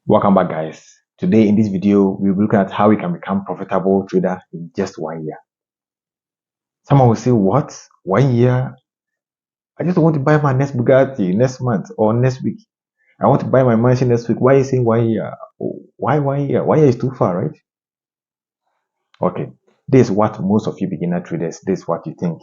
Welcome back, guys. Today in this video, we'll be looking at how we can become profitable trader in just 1 year. Someone will say, what? 1 year? I just want to buy my next Bugatti next month or next week. I want to buy my mansion next week. Why are you saying 1 year? Why 1 year? 1 year is too far, right? Okay. This is what most of you beginner traders, this is what you think.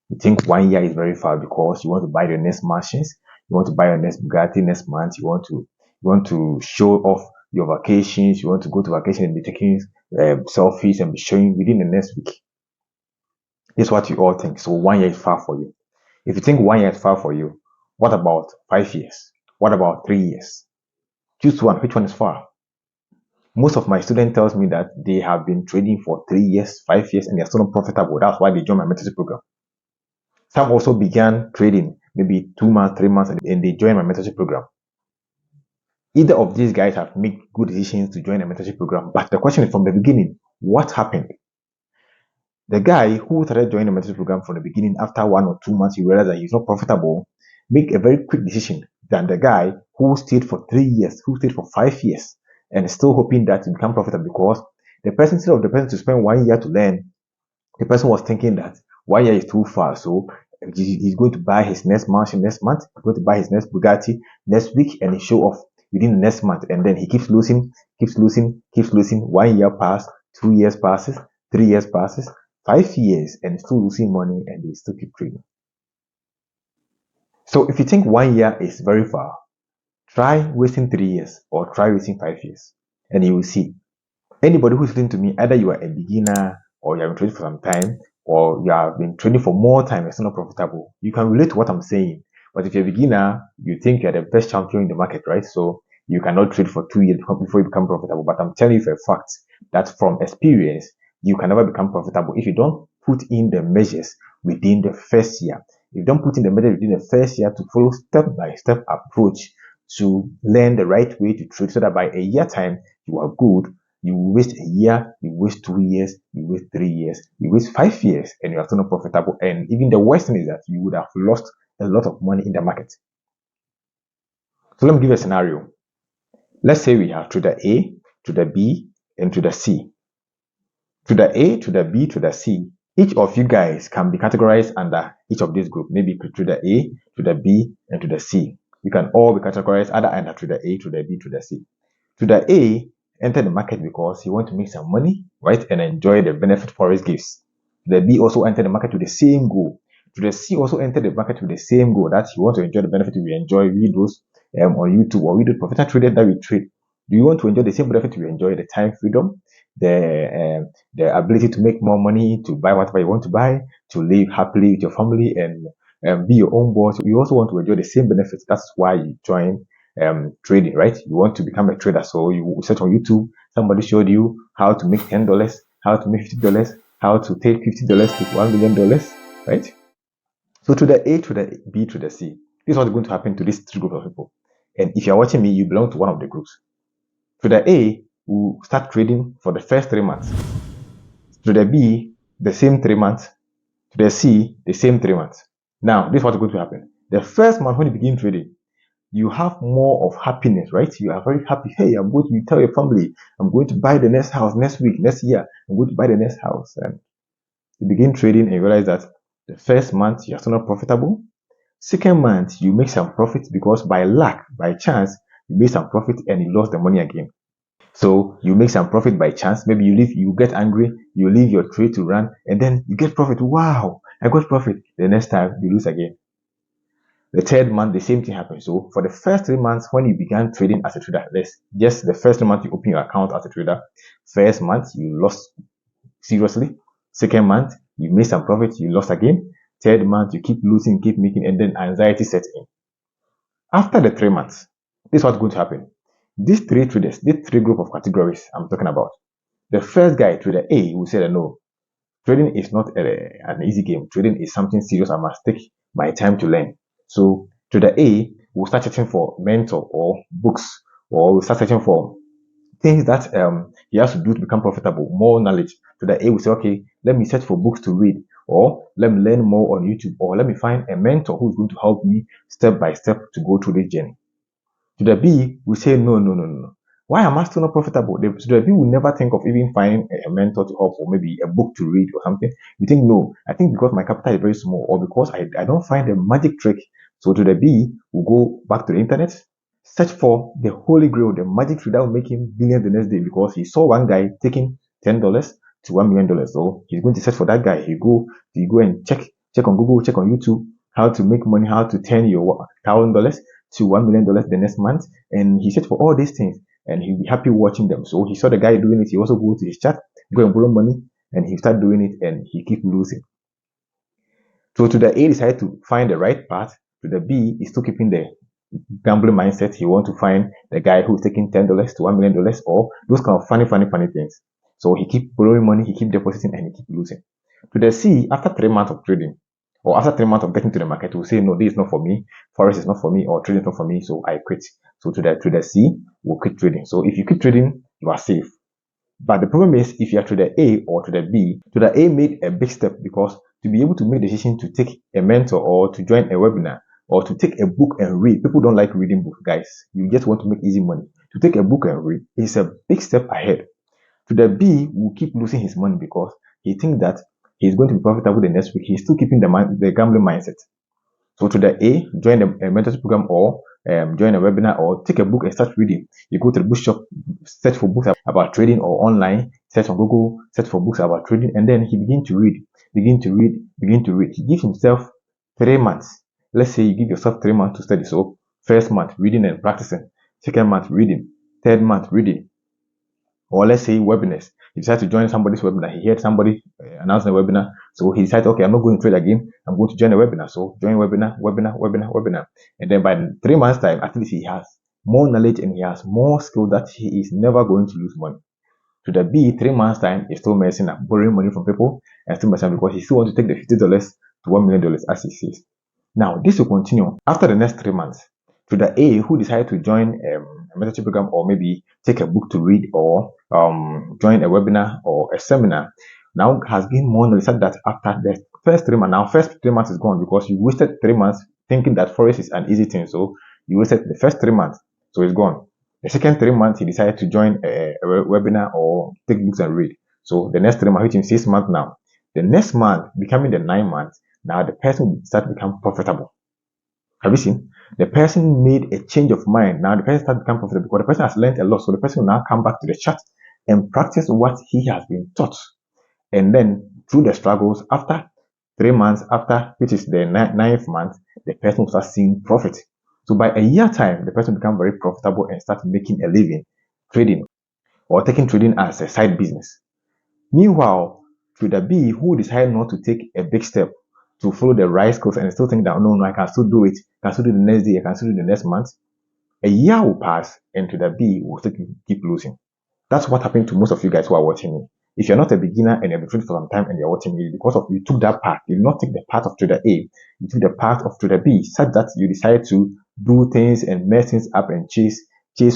You think 1 year is very far because you want to buy your next mansions, you want to buy your next Bugatti next month, you want to show off your vacations, you want to go to vacation and be taking selfies and be showing within the next week. This is what you all think. So 1 year is far for you. If you think 1 year is far for you, what about 5 years? What about 3 years? Choose one. Which one is far? Most of my students tells me that they have been trading for 3 years, 5 years, and they're still not profitable. That's why they joined my mentorship program. Some also began trading maybe 2 months, 3 months, and they joined my mentorship program. Either of these guys have made good decisions to join a mentorship program. But the question is, from the beginning, what happened? The guy who started joining the mentorship program from the beginning, after 1 or 2 months, he realized that he's not profitable, make a very quick decision than the guy who stayed for 3 years, who stayed for 5 years, and is still hoping that to become profitable, because the person, instead of the person to spend 1 year to learn, the person was thinking that 1 year is too far, so he's going to buy his next mansion next month, he's going to buy his next Bugatti next week, and he show off within the next month, and then he keeps losing. 1 year passes, 2 years passes, 3 years passes, 5 years, and still losing money, and they still keep trading. So if you think 1 year is very far, try wasting 3 years or try wasting 5 years, and you will see. Anybody who's listening to me, either you are a beginner or you have been trading for some time, or you have been trading for more time and still not profitable, you can relate to what I'm saying. But if you're a beginner, you think you're the best champion in the market, right? So you cannot trade for 2 years before you become profitable. But I'm telling you for a fact that from experience, you can never become profitable if you don't put in the measures within the first year. If you don't put in the measures within the first year to follow step-by-step approach to learn the right way to trade, so that by a year time, you are good. You waste a year, you waste 2 years, you waste 3 years, you waste 5 years, and you are still not profitable. And even the worst thing is that you would have lost a lot of money in the market. So let me give you a scenario. Let's say we have trader A, trader B, and trader C. Trader A, trader B, trader C. Each of you guys can be categorized under each of these groups. Maybe trader A, trader B, and trader C. You can all be categorized either under trader A, trader B, trader C. Trader A enter the market because he wants to make some money, right, and enjoy the benefit Forex gives. The B also entered the market with the same goal. The C also entered the market with the same goal, that he wants to enjoy the benefit we enjoy videos on YouTube, or we do professional traders that we trade. Do you want to enjoy the same benefit we enjoy? The time freedom, the ability to make more money, to buy whatever you want to buy, to live happily with your family, and be your own boss. You also want to enjoy the same benefits. That's why you join trading, right? You want to become a trader, so you search on YouTube. Somebody showed you how to make $10, how to make $50, how to take $50 to $1 million, right? So to the A, to the B, to the C, this is what's going to happen to these three groups of people. And if you're watching me, you belong to one of the groups. To the A, will start trading for the first 3 months. To the B, the same 3 months. To the C, the same 3 months. Now, this is what's going to happen. The first month when you begin trading, you have more of happiness, right? You are very happy. Hey, you tell your family, I'm going to buy the next house next week, next year. I'm going to buy the next house. And you begin trading and you realize that the first month you're still not profitable. Second month, you make some profit because by luck, by chance, you made some profit and you lost the money again. So you make some profit by chance. Maybe you get angry, you leave your trade to run, and then you get profit. Wow, I got profit. The next time you lose again. The third month, the same thing happens. So for the first 3 months, when you began trading as a trader, just the first month you open your account as a trader. First month, you lost seriously. Second month, you made some profit, you lost again. Third month, you keep losing, keep making, and then anxiety sets in. After the 3 months, this is what's going to happen. These three traders, these three group of categories I'm talking about. The first guy, trader A, will say that no, trading is not an easy game. Trading is something serious. I must take my time to learn. So trader A will start searching for mentor or books, or will start searching for things that he has to do to become profitable, more knowledge. Trader A will say, okay, let me search for books to read, or let me learn more on YouTube, or let me find a mentor who's going to help me step by step to go through this journey. Trader B will say, no. Why am I still not profitable? The people will never think of even finding a mentor to help or maybe a book to read or something. You think, no, I think because my capital is very small or because I don't find the magic trick. So to the B, we'll go back to the internet, search for the holy grail, the magic trick that will make him billions the next day because he saw one guy taking $10 to $1 million. So he's going to search for that guy. You go and check on Google, check on YouTube how to make money, how to turn your $1,000 to $1 million the next month. And he searched for all these things and he'll be happy watching them. So he saw the guy doing it. He also go to his chat, go and borrow money, and he start doing it and he keep losing. So to the A, decided to find the right path. To the B, is still keeping the gambling mindset. He want to find the guy who's taking $10 to $1 million or those kind of funny things. So he keep borrowing money, he keep depositing, and he keep losing. To the C, after 3 months of trading, or after 3 months of getting to the market, will say, no, this is not for me, forex is not for me, or trading is not for me, so I quit. So to the C, we'll quit trading. So if you quit trading, you are safe. But the problem is, if you are to the A or to the B, to the A made a big step because to be able to make a decision to take a mentor or to join a webinar or to take a book and read, people don't like reading books, guys. You just want to make easy money. To take a book and read is a big step ahead. To the B, will keep losing his money because he thinks that he's going to be profitable the next week. He's still keeping the gambling mindset. So to the A, join a mentorship program or join a webinar or take a book and start reading. You go to the bookshop, search for books about trading or online, search on Google, search for books about trading, and then he begin to read. He gives himself 3 months. Let's say you give yourself 3 months to study. So first month, reading and practicing. Second month, reading. Third month, reading. Or let's say webinars. He decided to join somebody's webinar. He heard somebody announcing a webinar. So he decided, okay, I'm not going to trade again. I'm going to join a webinar. So join webinar. And then by 3 months time, at least he has more knowledge and he has more skill that he is never going to lose money. To the B, 3 months time, he's still messing up, borrowing money from people and still messing up because he still wants to take the $50 to $1 million as he says. Now, this will continue after the next 3 months. To the A, who decided to join a mentorship program or maybe take a book to read or join a webinar or a seminar, now has gained more knowledge that after the first 3 months, now first 3 months is gone because you wasted 3 months thinking that forex is an easy thing. So you wasted the first 3 months, so it's gone. The second 3 months, he decided to join a webinar or take books and read. So the next 3 months, which is 6 months now. The next month, becoming the 9 months, now the person will start to become profitable. Have you seen? The person made a change of mind. Now the person starts to become profitable because the person has learned a lot. So the person will now come back to the chat and practice what he has been taught. And then through the struggles, after 3 months, after which is the 9th month, the person will start seeing profit. So by a year time, the person become very profitable and start making a living trading or taking trading as a side business. Meanwhile, to the B who decided not to take a big step to follow the right skills and still think that no, I can still do it, I can still do the next day, I can still do the next month, a year will pass and to the B will still keep losing. That's what happened to most of you guys who are watching me. If you're not a beginner and you've been trading for some time and you're watching me, because of you took that path, you did not take the path of trader A, you took the path of trader B, such that you decided to do things and mess things up and chase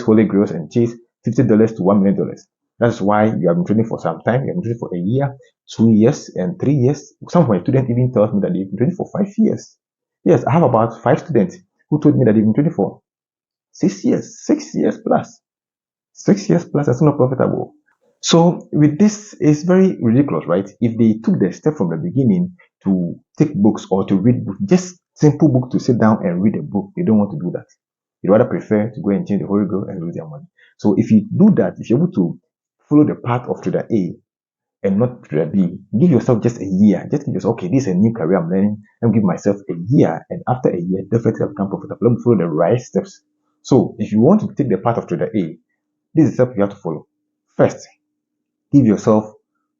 holy grails and chase $50 to $1 million. That's why you have been trading for some time. You have been trading for a year, 2 years, and 3 years. Some of my students even tells me that they've been trading for 5 years. Yes, I have about 5 students who told me that they've been trading for 6 years, 6 years plus. 6 years plus are still not profitable. So with this, it's very ridiculous, right? If they took the step from the beginning to take books or to read books, just simple book to sit down and read a book, they don't want to do that. They'd rather prefer to go and change the holy grail and lose their money. So if you do that, if you're able to follow the path of trader A and not trader B, give yourself just a year. Just give yourself, okay, this is a new career I'm learning. Let me give myself a year, and after a year, definitely I'll become profitable. Let me follow the right steps. So if you want to take the path of trader A, this is the step you have to follow. First, give yourself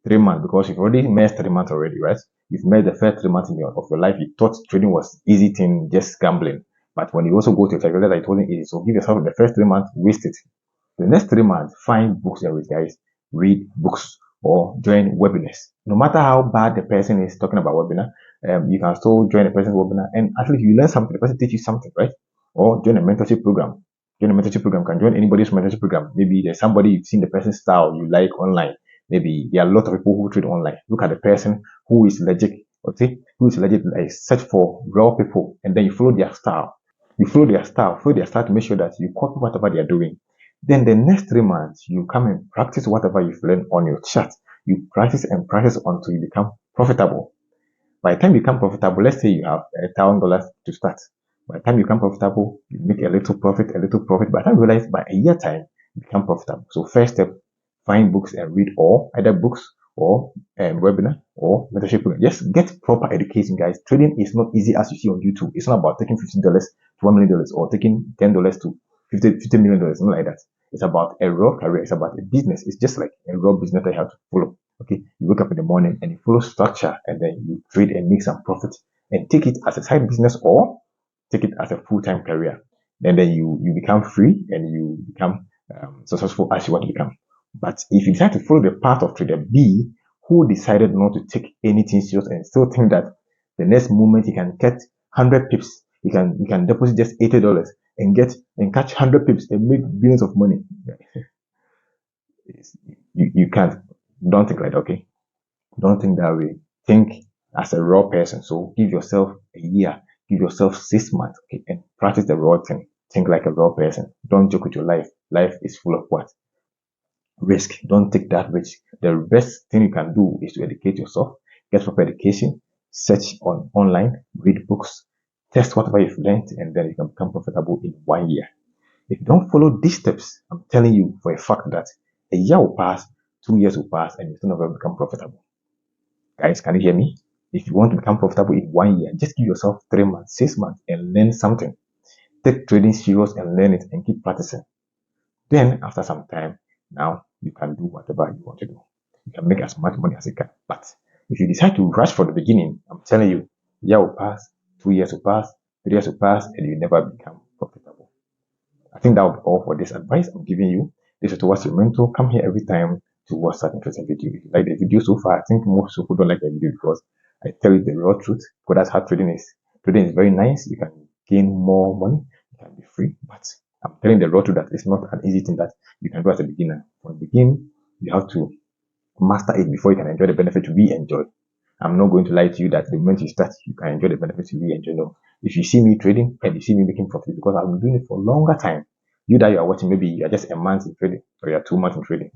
3 months because you've already missed 3 months already, right? You've made the first 3 months of your life. You thought trading was easy thing, just gambling. But when you also go to your calculator, it wasn't easy. So give yourself the first 3 months, waste it. The next 3 months, find books and read, guys. Read books or join webinars. No matter how bad the person is talking about webinar, you can still join a person's webinar and at least you learn something. The person teaches you something, right? Or join a mentorship program. Join a mentorship program. Can join anybody's mentorship program. Maybe there's somebody you've seen the person's style you like online. Maybe there are a lot of people who trade online. Look at the person who is legit. Okay, who is legit. Like search for real people and then you follow their style. You follow their style to make sure that you copy whatever they are doing. Then the next 3 months, you come and practice whatever you've learned on your chart. You practice and practice until you become profitable. By the time you become profitable, let's say you have $1,000 to start. By the time you become profitable, you make a little profit, a little profit. By the time you realize by a year time, you become profitable. So first step, find books and read, or either books or webinar or mentorship program. Just get proper education, guys. Trading is not easy as you see on YouTube. It's not about taking $50 to $1 million or taking $10 to $50 million. Not like that. It's about a raw career. It's about a business. It's just like a raw business that you have to follow. Okay, you wake up in the morning and you follow structure, and then you trade and make some profit and take it as a side business or take it as a full-time career. And then you become free and you become successful as you want to become. But if you decide to follow the path of trader B, who decided not to take anything serious and still think that the next moment he can get 100 pips, he can deposit just $80 and catch 100 pips and make billions of money. You can't. Don't think like that, okay? Don't think that way. Think as a raw person. So give yourself a year, give yourself 6 months, okay, and practice the raw thing. Think like a raw person. Don't joke with your life. Life is full of what? Risk. Don't take that risk. The best thing you can do is to educate yourself, get proper education, search online, read books, test whatever you've learned, and then you can become profitable in 1 year. If you don't follow these steps, I'm telling you for a fact that a year will pass, 2 years will pass, and you still never become profitable. Guys, can you hear me? If you want to become profitable in 1 year, just give yourself 3 months, 6 months, and learn something. Take trading serious and learn it and keep practicing. Then, after some time, now you can do whatever you want to do. You can make as much money as you can. But if you decide to rush from the beginning, I'm telling you, a year will pass, 2 years will pass, 3 years will pass, and you never become profitable. I think that will be all for this advice I'm giving you. This is Towards Your Mentor. Come here every time to watch that interesting video. If you like the video so far, I think most people don't like the video because I tell you the raw truth. Because that's how trading is. Trading is very nice. You can gain more money. You can be free. But I'm telling the raw truth that it's not an easy thing that you can do as a beginner. From the beginning, you have to master it before you can enjoy the benefit we enjoy. I'm not going to lie to you that the moment you start, you can enjoy the benefits you really enjoy. No. If you see me trading and you see me making profit, because I've been doing it for a longer time, you that you are watching, maybe you are just a month in trading or you are 2 months in trading,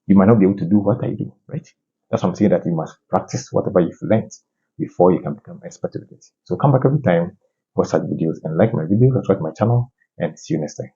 you might not be able to do what I do, right? That's why I'm saying that you must practice whatever you've learned before you can become expert with it. So come back every time, watch such videos and like my videos, subscribe to my channel, and see you next time.